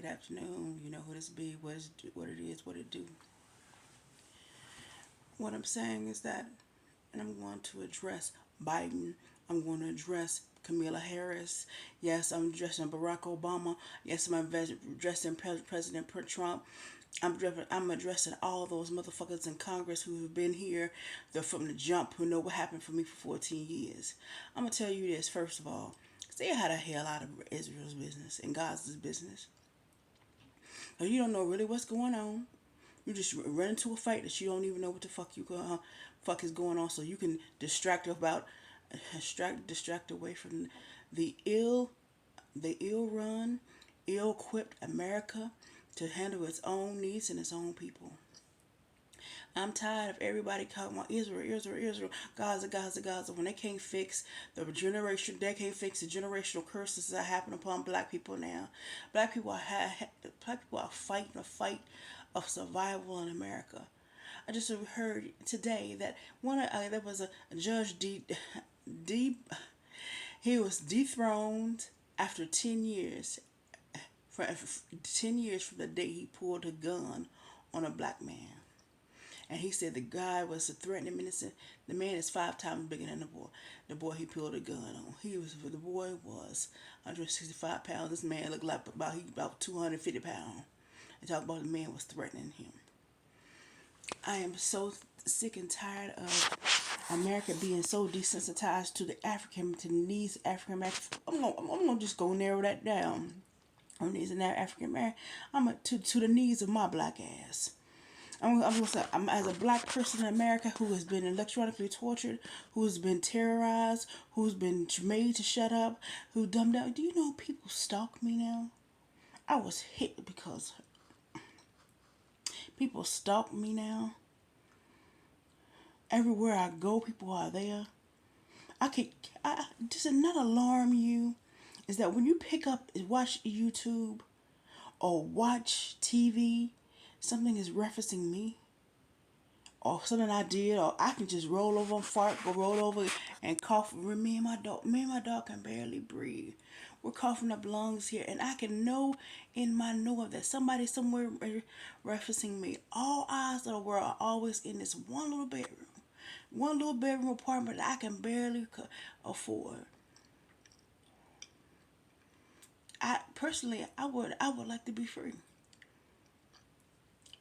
good afternoon. You know who this be, what it is, what it do. What I'm saying is that, and I'm going to address Biden. I'm going to address Kamala Harris. Yes, I'm addressing Barack Obama. Yes, I'm addressing President Trump. I'm addressing all those motherfuckers in Congress who have been here from the jump, who know what happened for me for 14 years. I'm going to tell you this, first of all. Stay out of hell out of Israel's business and Gaza's business. Now, you don't know really what's going on. You just run into a fight that you don't even know what the fuck is going on, so you can distract away from the ill run, ill equipped America to handle its own needs and its own people. I'm tired of everybody talking about Israel, Israel, Israel, Gaza, Gaza, Gaza. When they can't fix the generational curses that happen upon black people now. Black people are fighting a fight of survival in America. I just heard today that there was a judge D, he was dethroned after 10 years. For 10 years from the day he pulled a gun on a black man. And he said the guy was a threatening innocent. The man is 5 times bigger than the boy. The boy he pulled a gun on. The boy was 165 pounds. This man looked like about 250 pounds. And talk about the man was threatening him. I am so sick and tired of America being so desensitized to the needs of African Americans. I'm gonna just go narrow that down. On needs of African American. To the needs of my black ass. I'm gonna say, as a black person in America who has been electronically tortured, who's been terrorized, who's been made to shut up, who dumbed down. Do you know people stalk me now? I was hit because people stalk me now. Everywhere I go, people are there. Does it not alarm you? Is that when you watch YouTube or watch TV, something is referencing me? Or something I did, or I can just roll over and fart, go roll over and cough. Me and my dog can barely breathe. We're coughing up lungs here, and I can know in my know that somebody somewhere referencing me. All eyes of the world are always in this one little bedroom apartment that I can barely afford. I personally, I would like to be free.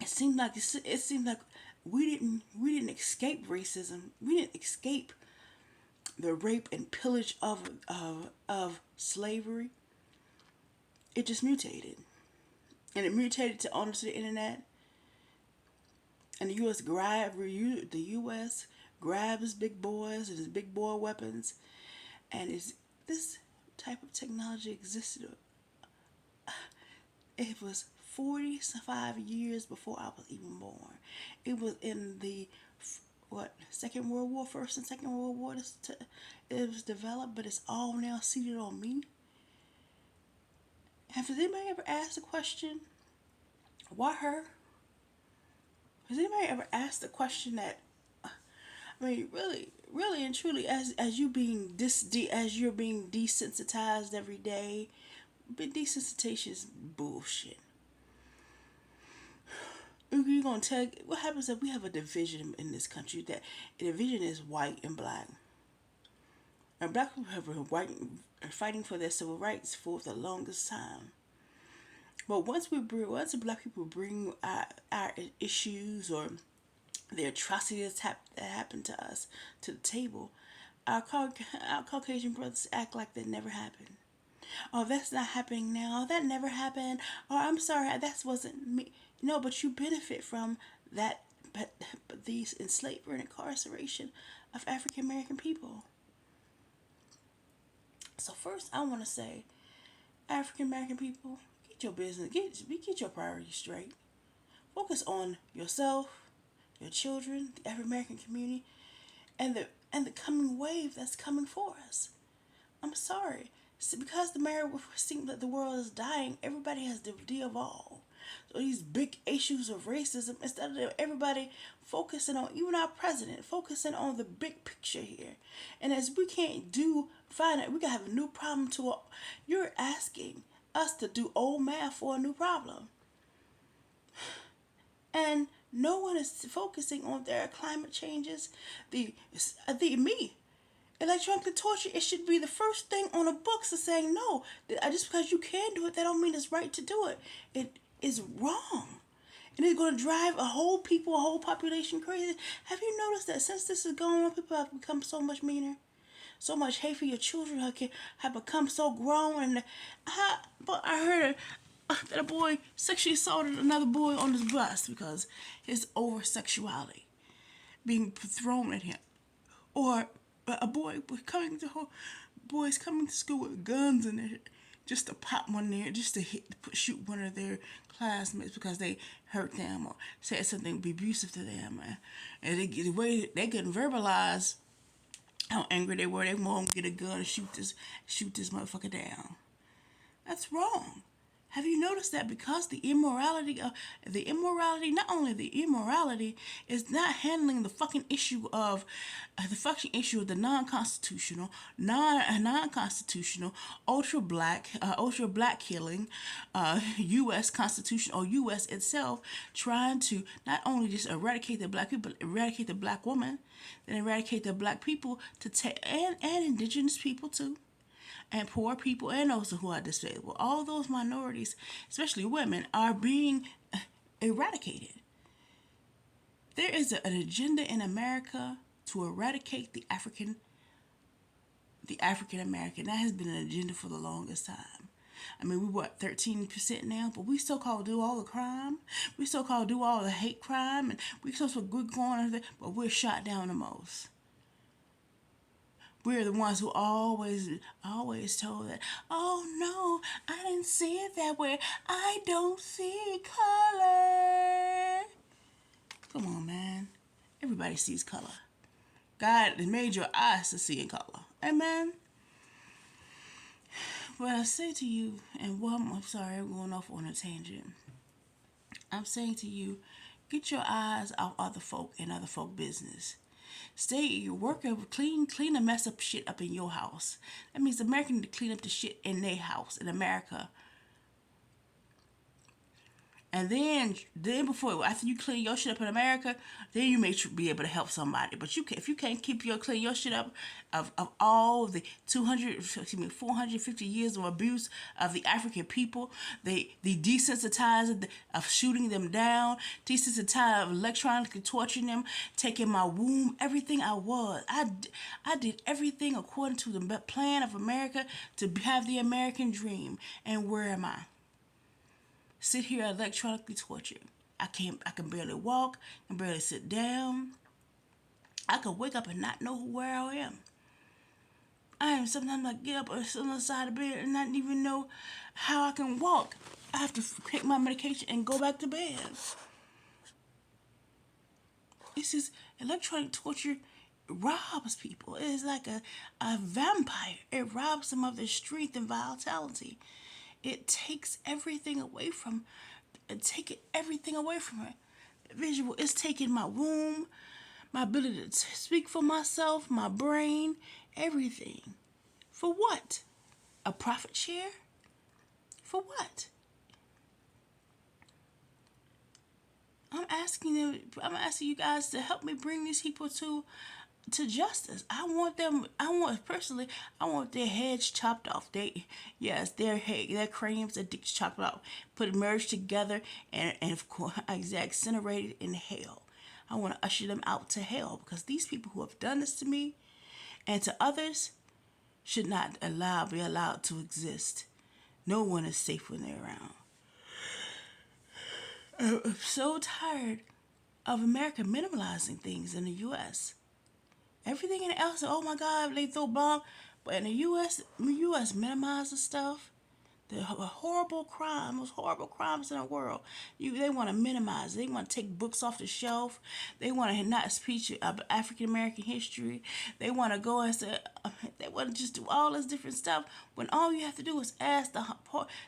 It seemed like we didn't escape racism. We didn't escape the rape and pillage of slavery. It just mutated, and it mutated to onto the internet. And the U.S. grabs big boys and his big boy weapons, and this type of technology existed. It was 45 years before I was even born. It was in the Second World War, First and Second World War. It was developed, but it's all now seated on me. Has anybody ever asked the question, why her? Has anybody ever asked the question that, I mean, really, really and truly, as as you're being desensitized every day, but desensitization is bullshit. You're gonna tell what happens if we have a division in this country, that a division is white and black, and black people have been fighting for their civil rights for the longest time. But once the black people bring our issues or the atrocities that happen to us to the table, our Caucasian brothers act like that never happened. Oh, that's not happening now. That never happened. Oh, I'm sorry, that wasn't me. No, but you benefit from that, but these enslavement and incarceration of African American people. So first, I want to say, African American people, get your business, get your priorities straight. Focus on yourself, your children, the African American community, and the coming wave that's coming for us. I'm sorry. See, because the mayor seems that the world is dying, everybody has to de-evolve. So these big issues of racism, instead of everybody focusing on, even our president, focusing on the big picture here. And as we can't find it, we gotta have a new problem to, you're asking us to do old math for a new problem. And no one is focusing on their climate changes. Me, electronic torture, it should be the first thing on the books of saying no. Just because you can do it, that don't mean it's right to do it. It is wrong. And it's going to drive a whole population crazy. Have you noticed that since this is going on, people have become so much meaner? So much hate for your children have become so grown. But I heard that a boy sexually assaulted another boy on his bus because his over sexuality being thrown at him. Or a boys coming to school with guns in it just to pop one there, just to shoot one of their classmates because they hurt them or said something abusive to them. And the way they couldn't verbalize how angry they were, they won't get a gun and shoot this motherfucker down. That's wrong. Have you noticed that because not only the immorality is not handling the fucking issue of the non-constitutional, ultra black killing, U.S. Constitution or U.S. itself trying to not only just eradicate the black people, but eradicate the black woman, then eradicate the black people and indigenous people too, and poor people, and those who are disabled. All those minorities, especially women, are being eradicated. There is an agenda in America to eradicate the African American. That has been an agenda for the longest time. I mean, we what 13% now, but we so called do all the crime. We so called do all the hate crime, and we so good going, but we're shot down the most. We're the ones who always told that, oh no, I didn't see it that way. I don't see color. Come on, man. Everybody sees color. God has made your eyes to see in color. Amen. What I say to you, I'm sorry, I'm going off on a tangent. I'm saying to you, get your eyes out other folk and other folk business. Stay working, clean the mess up shit up in your house. That means Americans need to clean up the shit in their house in America. And then after you clean your shit up in America, then you may be able to help somebody. But if you can't clean your shit up of all the 450 years of abuse of the African people, the desensitized of shooting them down, desensitized of electronically torturing them, taking my womb, everything I was. I did everything according to the plan of America to have the American dream. And where am I? Sit here electronically tortured. I can barely walk, I can barely sit down. I could wake up and not know where I am. Sometimes I get up or sit on the side of the bed and not even know how I can walk. I have to take my medication and go back to bed. This is electronic torture. Robs people. It is like a vampire. It robs them of their strength and vitality. It takes everything away from it. Visual is taking my womb, my ability to speak for myself, my brain, everything. For what? A profit share? For what? I'm asking you guys to help me bring these people to justice. I want their heads chopped off. Their craniums, their dicks chopped off, merged together, and of course, incinerated in hell. I want to usher them out to hell because these people who have done this to me and to others should not be allowed to exist. No one is safe when they're around. I'm so tired of America minimalizing things in the U.S. Everything else, oh my God, they throw bomb. But in the U.S. minimizes stuff. The horrible crimes in the world. They want to minimize. They want to take books off the shelf. They want to not speak about African American history. They want to go and say, they want to just do all this different stuff. When all you have to do is ask the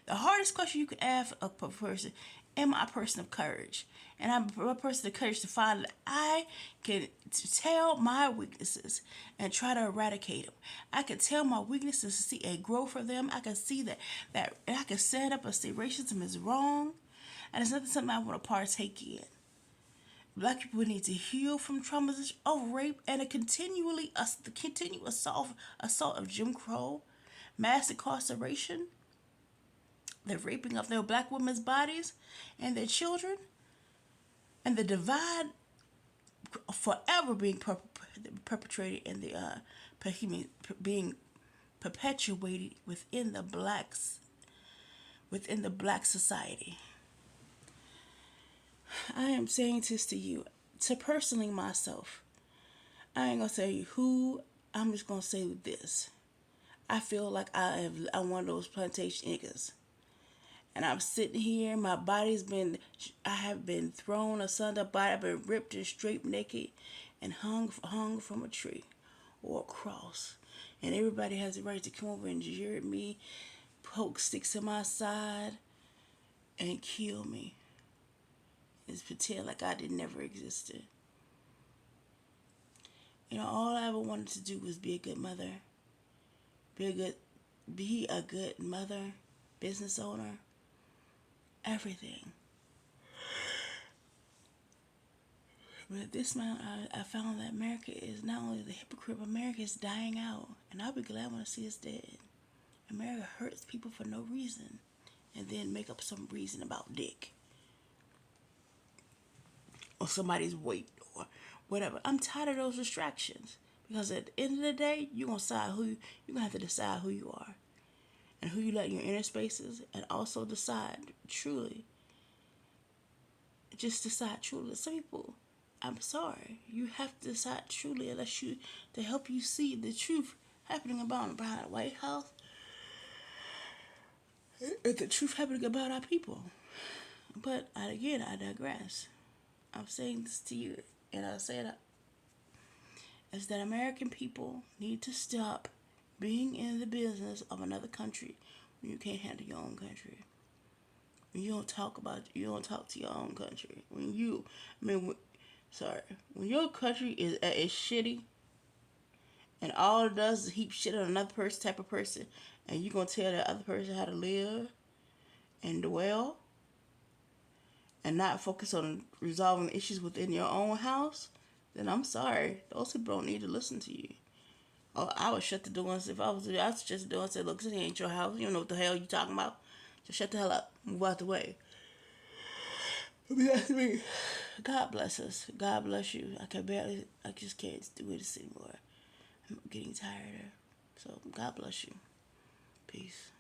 hardest question you could ask a person am I a person of courage? And I'm a person of courage to find that I can tell my weaknesses and try to eradicate them. I can tell my weaknesses to see a growth for them. I can see that I can stand up and say racism is wrong, and it's not something I want to partake in. Black people need to heal from traumas of rape and the continual assault of Jim Crow, mass incarceration, the raping of their black women's bodies and their children, and the divide forever being perpetrated in the being perpetuated within the black society. I am saying this to you, to personally myself. I ain't gonna tell you who. I'm just gonna say this. I feel like I'm one of those plantation niggas, and I'm sitting here. I have been thrown asunder. I've been ripped and stripped naked, and hung from a tree, or a cross. And everybody has the right to come over and jeer at me, poke sticks in my side, and kill me. Is pretend like I did never existed. All I ever wanted to do was be a good mother, be a good, be a good mother, business owner, everything. But at this moment, I found that America is not only the hypocrite, but America is dying out, and I'll be glad when I see us dead. America hurts people for no reason, and then make up some reason about dick or somebody's weight or whatever. I'm tired of those distractions because at the end of the day, you're gonna have to decide who you are and who you let in your inner spaces, and also just decide truly. Some people, I'm sorry, you have to decide truly to help you see the truth happening about behind the White House, the truth happening about our people. But again, I digress. I'm saying this to you, and I say that is that American people need to stop being in the business of another country when you can't handle your own country. When you don't talk to your own country. When your country is at its shitty, and all it does is heap shit on another person, type of person, and you gonna tell that other person how to live and dwell, and not focus on resolving issues within your own house, then I'm sorry, those people don't need to listen to you. Oh, I would shut the doors if I was just the door and say, look, this ain't your house. You don't know what the hell you talking about. Just shut the hell up. Move out the way. That's me. God bless us. God bless you. I just can't do this anymore. I'm getting tired. So God bless you. Peace.